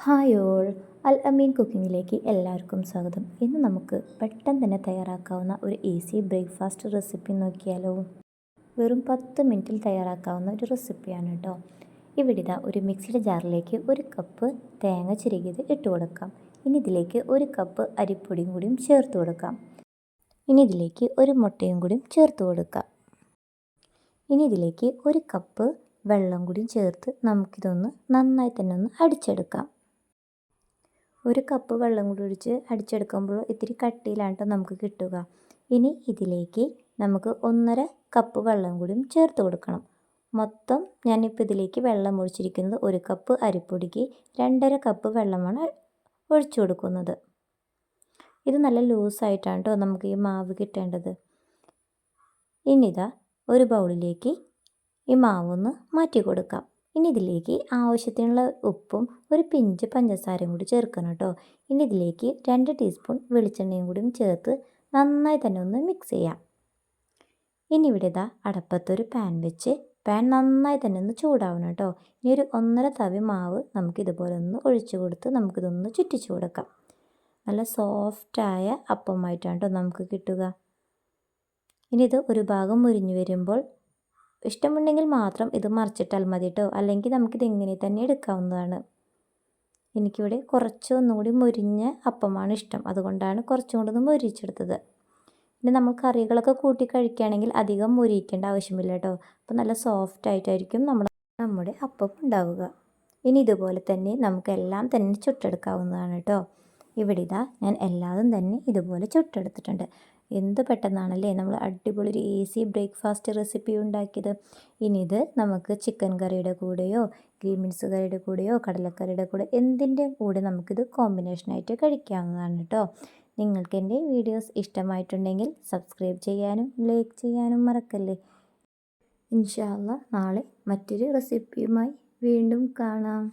Hi all, അൽ അമീൻ കുക്കിങ്ങിലേക്ക് എല്ലാവർക്കും സ്വാഗതം. ഇന്ന് നമുക്ക് പെട്ടെന്ന് തന്നെ തയ്യാറാക്കാവുന്ന ഒരു ഈസി ബ്രേക്ക്ഫാസ്റ്റ് റെസിപ്പി നോക്കിയാലോ. വെറും 10 മിനിറ്റിൽ തയ്യാറാക്കാവുന്ന ഒരു റെസിപ്പിയാണ് കേട്ടോ. ഇവിടെ ഇതാ ഒരു മിക്സിയുടെ ജാറിലേക്ക് 1 കപ്പ് തേങ്ങ ചിരകിയത് ഇട്ട് കൊടുക്കാം. ഇനി ഇതിലേക്ക് 1 കപ്പ് അരിപ്പൊടിയും കൂടിയും ചേർത്ത് കൊടുക്കാം. ഇനി ഇതിലേക്ക് 1 മുട്ടയും കൂടിയും ചേർത്ത് കൊടുക്കാം. ഇനി ഇതിലേക്ക് 1 കപ്പ് വെള്ളം കൂടി ചേർത്ത് നമുക്കിതൊന്ന് നന്നായി തന്നെ ഒന്ന് അടിച്ചെടുക്കാം. 1 കപ്പ് വെള്ളം കൂടി ഒഴിച്ച് അടിച്ചെടുക്കുമ്പോൾ ഇത്തിരി കട്ടിയിലാണ് നമുക്ക് കിട്ടുക. ഇനി ഇതിലേക്ക് നമുക്ക് 1.5 കപ്പ് വെള്ളം കൂടിയും ചേർത്ത് കൊടുക്കണം. മൊത്തം ഞാനിപ്പോൾ ഇതിലേക്ക് വെള്ളം ഒഴിച്ചിരിക്കുന്നത് 1 കപ്പ് അരിപ്പൊടിക്ക് 2.5 കപ്പ് വെള്ളമാണ് ഒഴിച്ചു കൊടുക്കുന്നത്. ഇത് നല്ല ലൂസായിട്ടാണ് കേട്ടോ നമുക്ക് ഈ മാവ് കിട്ടേണ്ടത്. ഇനിതാ ഒരു ബൗളിലേക്ക് ഈ മാവൊന്ന് മാറ്റി കൊടുക്കാം. ഇനി ഇതിലേക്ക് ആവശ്യത്തിനുള്ള ഉപ്പും ഒരു പിഞ്ച് പഞ്ചസാരയും കൂടി ചേർക്കണം കേട്ടോ. ഇനി ഇതിലേക്ക് 2 ടീസ്പൂൺ വെളിച്ചെണ്ണയും കൂടിയും ചേർത്ത് നന്നായി തന്നെ ഒന്ന് മിക്സ് ചെയ്യാം. ഇനി ഇവിടെ ഇതാ അടപ്പത്തൊരു പാൻ വെച്ച് പാൻ നന്നായി തന്നെ ഒന്ന് ചൂടാവണം കേട്ടോ. ഇനി ഒരു 1.5 തവി മാവ് നമുക്ക് ഇതുപോലെ ഒന്ന് ഒഴിച്ചു കൊടുത്ത് നമുക്കിതൊന്ന് ചുറ്റിച്ചു കൊടുക്കാം. നല്ല സോഫ്റ്റായ അപ്പമായിട്ടാണ് കേട്ടോ നമുക്ക് കിട്ടുക. ഇനി ഇത് ഒരു ഭാഗം മുരിഞ്ഞു വരുമ്പോൾ ഇഷ്ടമുണ്ടെങ്കിൽ മാത്രം ഇത് മറിച്ചിട്ടാൽ മതി കേട്ടോ, അല്ലെങ്കിൽ നമുക്കിത് ഇങ്ങനെ തന്നെ എടുക്കാവുന്നതാണ്. എനിക്കിവിടെ കുറച്ചൊന്നും കൂടി മുരിഞ്ഞ അപ്പമാണ് ഇഷ്ടം, അതുകൊണ്ടാണ് കുറച്ചും കൂടി ഒന്ന് മുരിച്ചെടുത്തത്. ഇനി നമ്മൾ കറികളൊക്കെ കൂട്ടി കഴിക്കുകയാണെങ്കിൽ അധികം മുരിക്കേണ്ട ആവശ്യമില്ല കേട്ടോ. അപ്പോൾ നല്ല സോഫ്റ്റ് ആയിട്ടായിരിക്കും നമ്മുടെ അപ്പം ഉണ്ടാവുക. ഇനി ഇതുപോലെ തന്നെ നമുക്കെല്ലാം തന്നെ ചുട്ടെടുക്കാവുന്നതാണ് കേട്ടോ. ഇവിടെ ഇതാ ഞാൻ എല്ലാതും തന്നെ ഇതുപോലെ ചുട്ടെടുത്തിട്ടുണ്ട്. എന്ത് പെട്ടെന്നാണല്ലേ നമ്മൾ അടിപൊളി ഒരു ഈസി ബ്രേക്ക്ഫാസ്റ്റ് റെസിപ്പി ഉണ്ടാക്കിയത്. ഇനി ഇത് നമുക്ക് ചിക്കൻ കറിയുടെ കൂടെയോ ഗ്രീൻ ബീൻസ് കറിയുടെ കൂടെയോ കടലക്കറിയുടെ കൂടെ എന്തിൻ്റെ കൂടെ നമുക്കിത് കോമ്പിനേഷനായിട്ട് കഴിക്കാവുന്നതാണ് കേട്ടോ. നിങ്ങൾക്ക് എൻ്റെ വീഡിയോസ് ഇഷ്ടമായിട്ടുണ്ടെങ്കിൽ സബ്സ്ക്രൈബ് ചെയ്യാനും ലൈക്ക് ചെയ്യാനും മറക്കല്ലേ. ഇൻഷാ അല്ലാഹ് നാളെ മറ്റൊരു റെസിപ്പിയുമായി വീണ്ടും കാണാം.